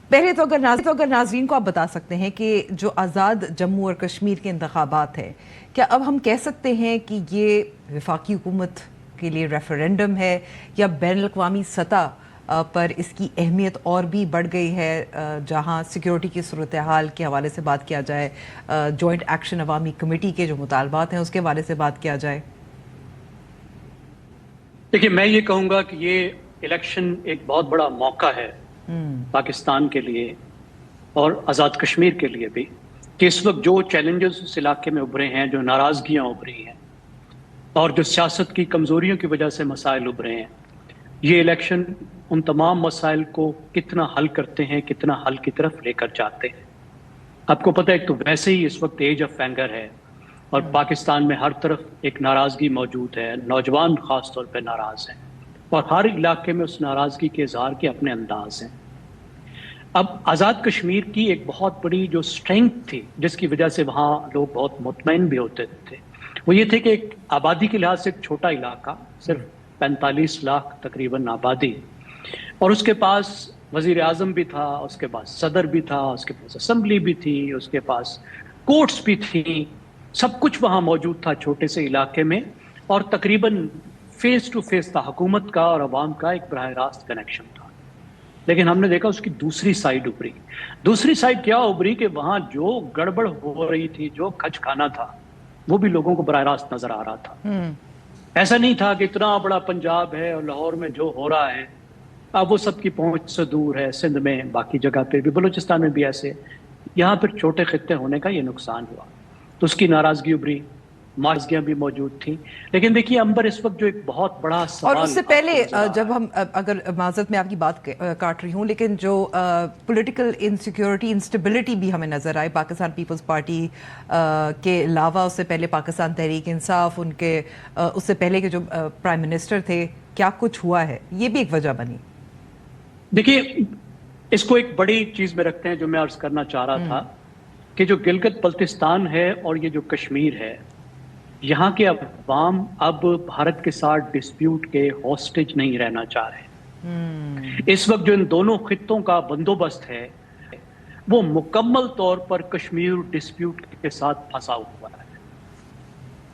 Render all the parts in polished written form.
پہلے تو اگر ناظرین کو آپ بتا سکتے ہیں کہ جو آزاد جموں اور کشمیر کے انتخابات ہیں، کیا اب ہم کہہ سکتے ہیں کہ یہ وفاقی حکومت کے لیے ریفرینڈم ہے، یا بین الاقوامی سطح پر اس کی اہمیت اور بھی بڑھ گئی ہے، جہاں سیکیورٹی کی صورتحال کے حوالے سے بات کیا جائے، جوائنٹ ایکشن عوامی کمیٹی کے جو مطالبات ہیں اس کے حوالے سے بات کیا جائے؟ دیکھیے، میں یہ کہوں گا کہ یہ الیکشن ایک بہت بڑا موقع ہے پاکستان کے لیے اور آزاد کشمیر کے لیے بھی، کہ اس وقت جو چیلنجز اس علاقے میں ابھرے ہیں، جو ناراضگیاں ابھری ہیں اور جو سیاست کی کمزوریوں کی وجہ سے مسائل ابھرے ہیں، یہ الیکشن ان تمام مسائل کو کتنا حل کرتے ہیں، کتنا حل کی طرف لے کر جاتے ہیں۔ آپ کو پتہ ہے، ایک تو ویسے ہی اس وقت ایج آف اینگر ہے اور پاکستان میں ہر طرف ایک ناراضگی موجود ہے، نوجوان خاص طور پہ ناراض ہیں اور ہر علاقے میں اس ناراضگی کے اظہار کے اپنے انداز ہیں۔ اب آزاد کشمیر کی ایک بہت بڑی جو اسٹرینگتھ تھی، جس کی وجہ سے وہاں لوگ بہت مطمئن بھی ہوتے تھے، وہ یہ تھے کہ ایک آبادی کے لحاظ سے ایک چھوٹا علاقہ، صرف 45 لاکھ تقریباً آبادی، اور اس کے پاس وزیر اعظم بھی تھا، اس کے پاس صدر بھی تھا، اس کے پاس اسمبلی بھی تھی، اس کے پاس کورٹس بھی تھیں، سب کچھ وہاں موجود تھا چھوٹے سے علاقے میں، اور تقریباً فیس ٹو فیس تھا حکومت کا اور عوام کا ایک براہ راست کنیکشن تھا۔ لیکن ہم نے دیکھا اس کی دوسری سائیڈ ابھری۔ دوسری سائیڈ کیا ابھری کہ وہاں جو گڑبڑ ہو رہی تھی، جو کھچ کھانا تھا، وہ بھی لوگوں کو براہ راست نظر آ رہا تھا۔ ایسا نہیں تھا کہ اتنا بڑا پنجاب ہے اور لاہور میں جو ہو رہا ہے اب وہ سب کی پہنچ سے دور ہے، سندھ میں، باقی جگہ پہ بھی، بلوچستان میں بھی ایسے، یہاں پھر چھوٹے خطے ہونے کا یہ نقصان ہوا، تو اس کی ناراضگی ابھری، ناراضگیاں بھی موجود تھیں۔ لیکن دیکھیے امبر، اس وقت جو ایک بہت بڑا سوال، اور اس سے پہلے جب ہم، اگر معذرت میں آپ کی بات کاٹ رہی ہوں، لیکن جو پولیٹیکل انسیکیورٹی، انسٹیبلٹی بھی ہمیں نظر آئے پاکستان پیپلز پارٹی کے علاوہ، اس سے پہلے پاکستان تحریک انصاف، ان کے اس سے پہلے کے جو پرائم منسٹر تھے، کیا کچھ ہوا ہے، یہ بھی ایک وجہ بنی؟ دیکھیے، اس کو ایک بڑی چیز میں رکھتے ہیں جو میں عرض کرنا چاہ رہا تھا، کہ جو گلگت بلتستان ہے اور یہ جو کشمیر ہے، یہاں کے عوام اب بھارت کے ساتھ ڈسپیوٹ کے ہاسٹیج نہیں رہنا چاہ رہے۔ اس وقت جو ان دونوں خطوں کا بندوبست ہے، وہ مکمل طور پر کشمیر ڈسپیوٹ کے ساتھ پھنسا ہوا ہے۔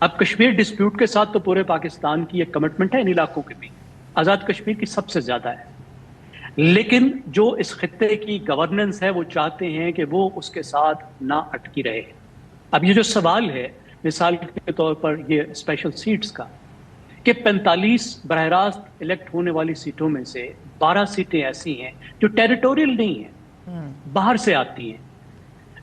اب کشمیر ڈسپیوٹ کے ساتھ تو پورے پاکستان کی ایک کمٹمنٹ ہے، ان علاقوں کی بھی، آزاد کشمیر کی سب سے زیادہ ہے، لیکن جو اس خطے کی گورننس ہے، وہ چاہتے ہیں کہ وہ اس کے ساتھ نہ اٹکی رہے۔ اب یہ جو سوال ہے، مثال کے طور پر یہ اسپیشل سیٹس کا، کہ 45 براہ راست الیکٹ ہونے والی سیٹوں میں سے 12 سیٹیں ایسی ہیں جو ٹیریٹوریل نہیں ہیں، باہر سے آتی ہیں۔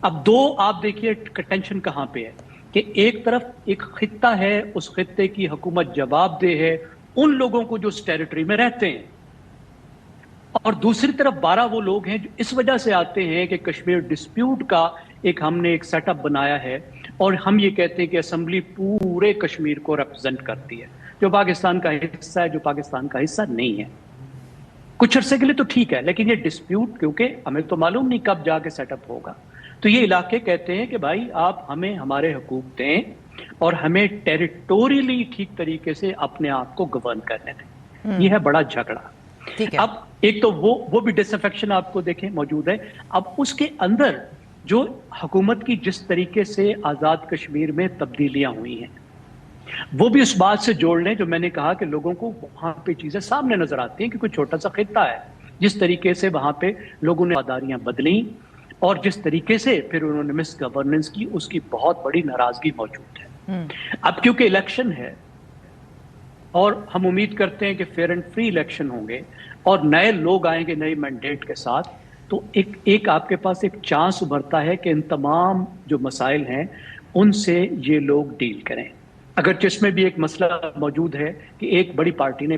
اب دو، آپ دیکھیے ٹینشن کہاں پہ ہے، کہ ایک طرف ایک خطہ ہے، اس خطے کی حکومت جواب دہ ہے ان لوگوں کو جو اس ٹیریٹری میں رہتے ہیں، اور دوسری طرف 12 وہ لوگ ہیں جو اس وجہ سے آتے ہیں کہ کشمیر ڈسپیوٹ کا ایک ہم نے ایک سیٹ اپ بنایا ہے، اور ہم یہ کہتے ہیں کہ اسمبلی پورے کشمیر کو ریپرزینٹ کرتی ہے، جو پاکستان کا حصہ ہے، جو پاکستان کا حصہ نہیں ہے۔ کچھ عرصے کے لیے تو ٹھیک ہے، لیکن یہ ڈسپیوٹ، کیونکہ ہمیں تو معلوم نہیں کب جا کے سیٹ اپ ہوگا، تو یہ علاقے کہتے ہیں کہ بھائی آپ ہمیں ہمارے حقوق دیں اور ہمیں ٹیریٹوریلی ٹھیک طریقے سے اپنے آپ کو گورن کرنے دیں۔ یہ ہے بڑا جھگڑا۔ اب ایک تو وہ بھی ڈس افیکشن آپ کو دیکھیں موجود ہے۔ اب اس کے اندر جو حکومت کی جس طریقے سے آزاد کشمیر میں تبدیلیاں ہوئی ہیں، وہ بھی اس بات سے جوڑ لیں جو میں نے کہا کہ لوگوں کو وہاں پہ چیزیں سامنے نظر آتی ہیں کہ کوئی چھوٹا سا خطہ ہے، جس طریقے سے وہاں پہ لوگوں نے وفاداریاں بدلیں اور جس طریقے سے پھر انہوں نے مس گورننس کی، اس کی بہت بڑی ناراضگی موجود ہے۔ اب کیونکہ الیکشن ہے اور ہم امید کرتے ہیں کہ فیئر اینڈ فری الیکشن ہوں گے اور نئے لوگ آئیں گے نئے مینڈیٹ کے ساتھ، تو ایک آپ کے پاس ایک چانس ابھرتا ہے کہ ان تمام جو مسائل ہیں ان سے یہ لوگ ڈیل کریں، اگرچہ اس میں بھی ایک مسئلہ موجود ہے کہ ایک بڑی پارٹی نے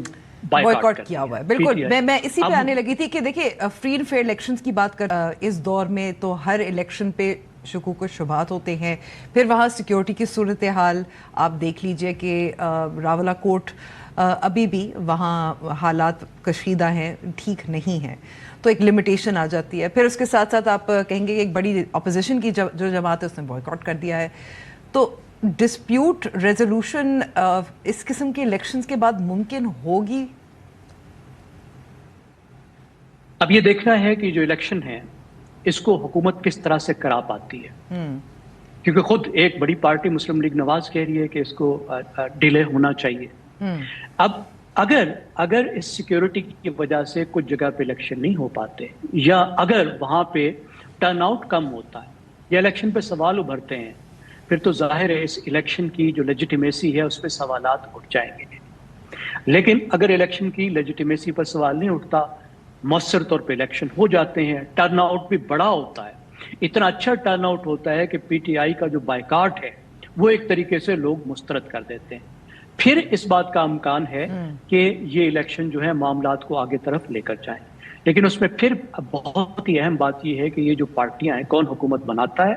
بائیکاٹ کیا ہوا ہے۔ بالکل، میں اسی پہ آنے لگی تھی کہ دیکھیں فری اینڈ فیئر الیکشنز کی بات کر، اس دور میں تو ہر الیکشن پہ شکوک و شبہات ہوتے ہیں، پھر وہاں سیکیورٹی کی صورتحال آپ دیکھ لیجئے کہ راولا کوٹ ابھی بھی وہاں حالات کشیدہ ہیں، ٹھیک نہیں ہیں، تو ایک لمیٹیشن آ جاتی ہے۔ پھر اس کے ساتھ ساتھ آپ کہیں گے کہ ایک بڑی اپوزیشن کی جو جماعت ہے اس نے بائیکاٹ کر دیا ہے، تو ڈسپیوٹ ریزولوشن اس قسم کے الیکشنز کے بعد ممکن ہوگی؟ اب یہ دیکھنا ہے کہ جو الیکشن ہے اس کو حکومت کس طرح سے کرا پاتی ہے، کیونکہ خود ایک بڑی پارٹی مسلم لیگ نواز کہہ رہی ہے کہ اس کو ڈیلے ہونا چاہیے۔ اب اگر اس سیکیورٹی کی وجہ سے کچھ جگہ پہ الیکشن نہیں ہو پاتے، یا اگر وہاں پہ ٹرن آؤٹ کم ہوتا ہے یا الیکشن پہ سوال ابھرتے ہیں، پھر تو ظاہر ہے اس الیکشن کی جو لیجیٹیمیسی ہے اس پہ سوالات اٹھ جائیں گے۔ لیکن اگر الیکشن کی لیجیٹیمیسی پر سوال نہیں اٹھتا، مؤثر طور پہ الیکشن ہو جاتے ہیں، ٹرن آؤٹ بھی بڑا ہوتا ہے، اتنا اچھا ٹرن آؤٹ ہوتا ہے کہ پی ٹی آئی کا جو بائیکاٹ ہے وہ ایک طریقے سے لوگ مسترد کر دیتے ہیں، پھر اس بات کا امکان ہے کہ یہ الیکشن جو ہے معاملات کو آگے طرف لے کر جائیں۔ لیکن اس میں پھر بہت ہی اہم بات یہ ہے کہ یہ جو پارٹیاں ہیں، کون حکومت بناتا ہے،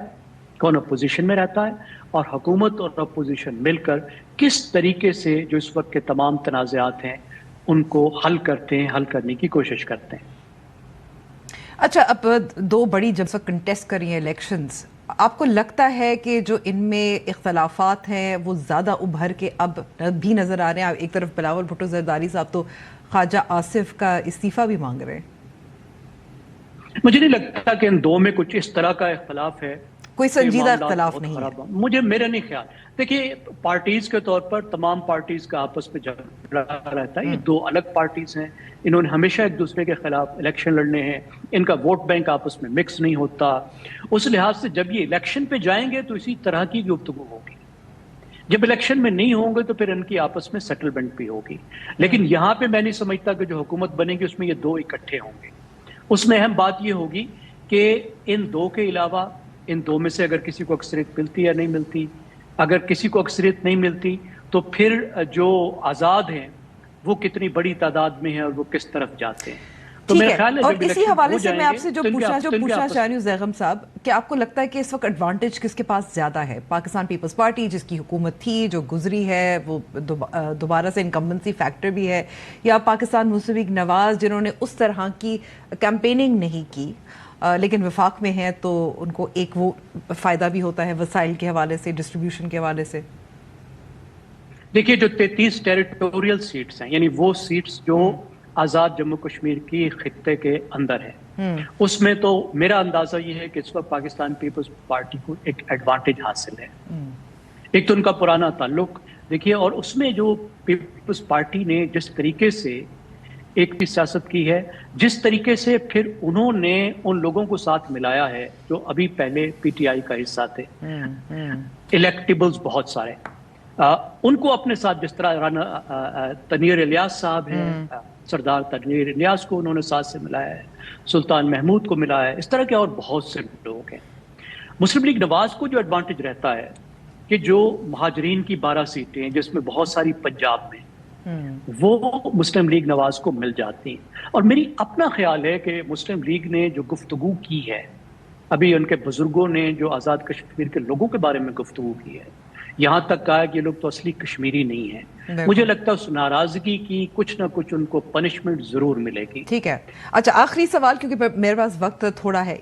کون اپوزیشن میں رہتا ہے، اور حکومت اور اپوزیشن مل کر کس طریقے سے جو اس وقت کے تمام تنازعات ہیں ان کو حل کرتے ہیں، حل کرنے کی کوشش کرتے ہیں۔ اچھا، اب دو بڑی جب سے کنٹیسٹ کر رہی ہیں الیکشنز، آپ کو لگتا ہے کہ جو ان میں اختلافات ہیں وہ زیادہ ابھر کے اب بھی نظر آ رہے ہیں؟ ایک طرف بلاول بھٹو زرداری صاحب تو خواجہ آصف کا استعفیٰ بھی مانگ رہے ہیں۔ مجھے نہیں لگتا کہ ان دو میں کچھ اس طرح کا اختلاف ہے، کوئی سنجیدہ اختلاف نہیں ہے۔ مجھے میرا نہیں خیال۔ دیکھیے، پارٹیز کے طور پر تمام پارٹیز کا آپس میں جھگڑا رہتا ہے، یہ دو الگ پارٹیز ہیں، انہوں نے ہمیشہ ایک دوسرے کے خلاف الیکشن لڑنے ہیں، ان کا ووٹ بینک آپس میں مکس نہیں ہوتا۔ اس لحاظ سے جب یہ الیکشن پہ جائیں گے تو اسی طرح کی گفتگو ہوگی، جب الیکشن میں نہیں ہوں گے تو پھر ان کی آپس میں سیٹلمنٹ بھی ہوگی۔ لیکن یہاں پہ میں نہیں سمجھتا کہ جو حکومت بنے گی اس میں یہ دو اکٹھے ہوں گے۔ اس میں اہم بات یہ ہوگی کہ ان دو کے علاوہ ان دو میں سے اگر کسی کو اکثریت ملتی یا نہیں ملتی، اگر کسی کو اکثریت نہیں ملتی تو پھر جو آزاد ہیں وہ کتنی بڑی تعداد میں ہیں اور وہ کس طرف جاتے ہیں۔ تو میرا خیال ہے اور اسی حوالے سے میں آپ سے جو پوچھنا چاہ رہی ہوں زیغم صاحب، کہ آپ کو لگتا ہے کہ اس وقت ایڈوانٹیج کس کے پاس زیادہ ہے؟ پاکستان پیپلز پارٹی جس کی حکومت تھی، جو گزری ہے، وہ دوبارہ سے انکمبنسی فیکٹر بھی ہے، یا پاکستان مسلم لیگ نواز جنہوں نے اس طرح کی کیمپیننگ نہیں کی لیکن وفاق میں ہیں تو ان کو ایک وہ فائدہ بھی ہوتا ہے وسائل کے حوالے سے، ڈسٹریبیوشن کے حوالے سے؟ دیکھیے، جو 33 ٹیریٹوریل سیٹس ہیں، یعنی وہ سیٹس جو آزاد جموں کشمیر کی خطے کے اندر ہے، اس میں تو میرا اندازہ یہ ہے کہ اس وقت پاکستان پیپلز پارٹی کو ایک ایڈوانٹیج حاصل ہے۔ ایک تو ان کا پرانا تعلق دیکھیے، اور اس میں جو پیپلز پارٹی نے جس طریقے سے ایک بھی سیاست کی ہے، جس طریقے سے پھر انہوں نے ان لوگوں کو ساتھ ملایا ہے جو ابھی پہلے پی ٹی آئی کا حصہ تھے، الیکٹیبلز بہت سارے، ان کو اپنے ساتھ، جس طرح تنیر الیاس صاحب ہیں، سردار تنیر الیاس کو انہوں نے ساتھ سے ملایا ہے، سلطان محمود کو ملایا ہے، اس طرح کے اور بہت سے لوگ ہیں۔ مسلم لیگ نواز کو جو ایڈوانٹیج رہتا ہے کہ جو مہاجرین کی 12 سیٹیں ہیں جس میں بہت ساری پنجاب میں، وہ مسلم لیگ نواز کو مل جاتی ہیں۔ اور میری اپنا خیال ہے کہ مسلم لیگ نے جو گفتگو کی ہے، ابھی ان کے بزرگوں نے جو آزاد کشمیر کے لوگوں کے بارے میں گفتگو کی ہے، یہاں تک کہا کہ یہ لوگ تو اصلی کشمیری نہیں ہیں، مجھے لگتا ہے اس ناراضگی کی کچھ نہ کچھ ان کو پنشمنٹ ضرور ملے گی۔ ٹھیک ہے، اچھا آخری سوال، کیونکہ میرے پاس وقت تھوڑا ہے۔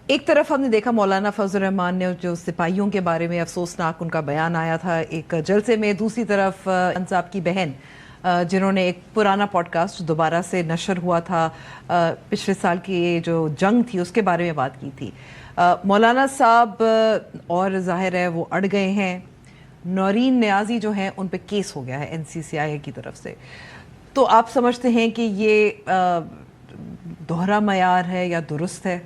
ایک طرف ہم نے دیکھا مولانا فضل الرحمان نے جو سپاہیوں کے بارے میں افسوسناک ان کا بیان آیا تھا ایک جلسے میں، دوسری طرف انصاب کی بہن جنہوں نے ایک پرانا پوڈ کاسٹ دوبارہ سے نشر ہوا تھا پچھلے سال کی جو جنگ تھی اس کے بارے میں بات کی تھی۔ مولانا صاحب اور ظاہر ہے وہ اڑ گئے ہیں، نورین نیازی جو ہیں ان پہ کیس ہو گیا ہے NCCI کی طرف سے، تو آپ سمجھتے ہیں کہ یہ دوہرا معیار ہے یا درست ہے؟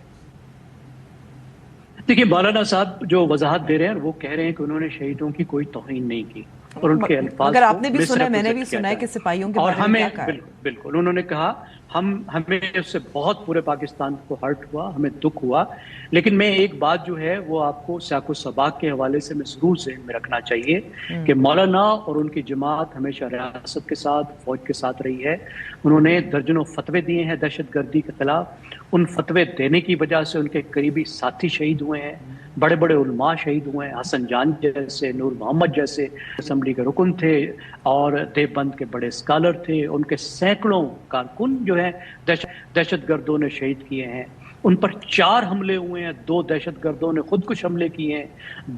دیکھیے، مولانا صاحب جو وضاحت دے رہے ہیں وہ کہہ رہے ہیں کہ انہوں نے شہیدوں کی کوئی توہین نہیں کی، اور ان کے الفاظ اگر آپ نے بھی سنا ہے، میں نے بھی سنا ہے کہ سپاہیوں کے بارے میں کیا کہا ہے۔ بالکل انہوں نے کہا ہمیں اس سے بہت پورے پاکستان کو ہرٹ ہوا، ہمیں دکھ ہوا، لیکن میں ایک بات جو ہے وہ آپ کو سیاق و سباق کے حوالے سے میں ضرور ذہن میں رکھنا چاہیے کہ مولانا اور ان کی جماعت ہمیشہ ریاست کے ساتھ، فوج کے ساتھ رہی ہے۔ انہوں نے درجنوں فتوے دیے ہیں دہشت گردی کے خلاف، ان فتوے دینے کی وجہ سے ان کے قریبی ساتھی شہید ہوئے ہیں، بڑے بڑے علماء شہید ہوئے ہیں، حسن جان جیسے، نور محمد جیسے اسمبلی کے رکن تھے اور دیوبند کے بڑے اسکالر تھے، ان کے سینکڑوں کارکن جو ہیں دہشت گردوں نے شہید کیے ہیں۔ ان پر 4 حملے ہوئے ہیں، 2 دہشت گردوں نے خود کش حملے کیے ہیں،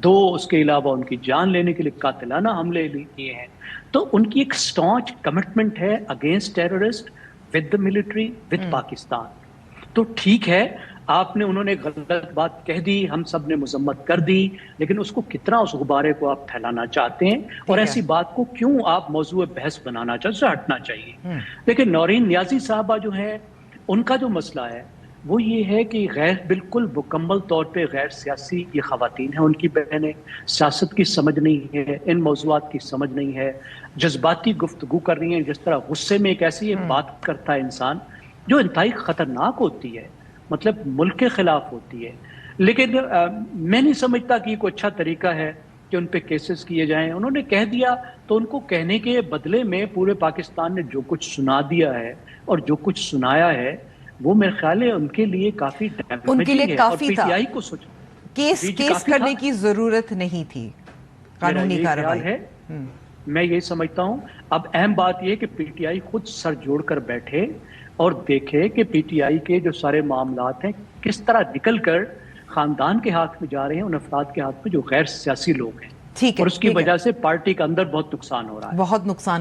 2 اس کے علاوہ ان کی جان لینے کے لیے قاتلانہ حملے کیے ہیں۔ تو ان کی ایک سٹانچ کمٹمنٹ ہے against terrorist with the military with Pakistan. تو ٹھیک ہے، آپ نے انہوں نے غلط بات کہہ دی، ہم سب نے مذمت کر دی، لیکن اس کو کتنا اس غبارے کو آپ پھیلانا چاہتے ہیں اور ایسی بات کو کیوں آپ موضوع بحث بنانا چاہتے ہیں، اس سے ہٹنا چاہیے. لیکن نورین نیازی صاحبہ جو ہے ان کا جو مسئلہ ہے وہ یہ ہے کہ بالکل مکمل طور پہ غیر سیاسی یہ خواتین ہیں، ان کی بہنیں سیاست کی سمجھ نہیں ہے، ان موضوعات کی سمجھ نہیں ہے، جذباتی گفتگو کر رہی ہیں. جس طرح غصے میں ایک ایسی بات کرتا ہے انسان جو انتہائی خطرناک ہوتی ہے، مطلب ملک کے خلاف ہوتی ہے. لیکن میں نہیں سمجھتا کہ یہ کوئی اچھا طریقہ ہے کہ ان پہ کیسز کیے جائیں. انہوں نے کہہ دیا تو ان کو کہنے کے بدلے میں پورے پاکستان نے جو کچھ سنا دیا ہے اور جو کچھ سنایا ہے وہ میرے خیال ہے ان کے لیے کافی ان کے لیے کافی تھا. کو کیس کرنے کی ضرورت نہیں تھی، قانونی کارروائی ہے. میں یہ سمجھتا ہوں اب اہم بات یہ کہ پی ٹی آئی خود سر جوڑ کر بیٹھے اور دیکھے کہ پی ٹی آئی کے جو سارے معاملات ہیں کس طرح نکل کر خاندان کے ہاتھ میں جا رہے ہیں، ان افراد کے ہاتھ میں جو غیر سیاسی لوگ ہیں، اور اس کی وجہ سے پارٹی کے اندر بہت نقصان ہو رہا ہے. بہت نقصان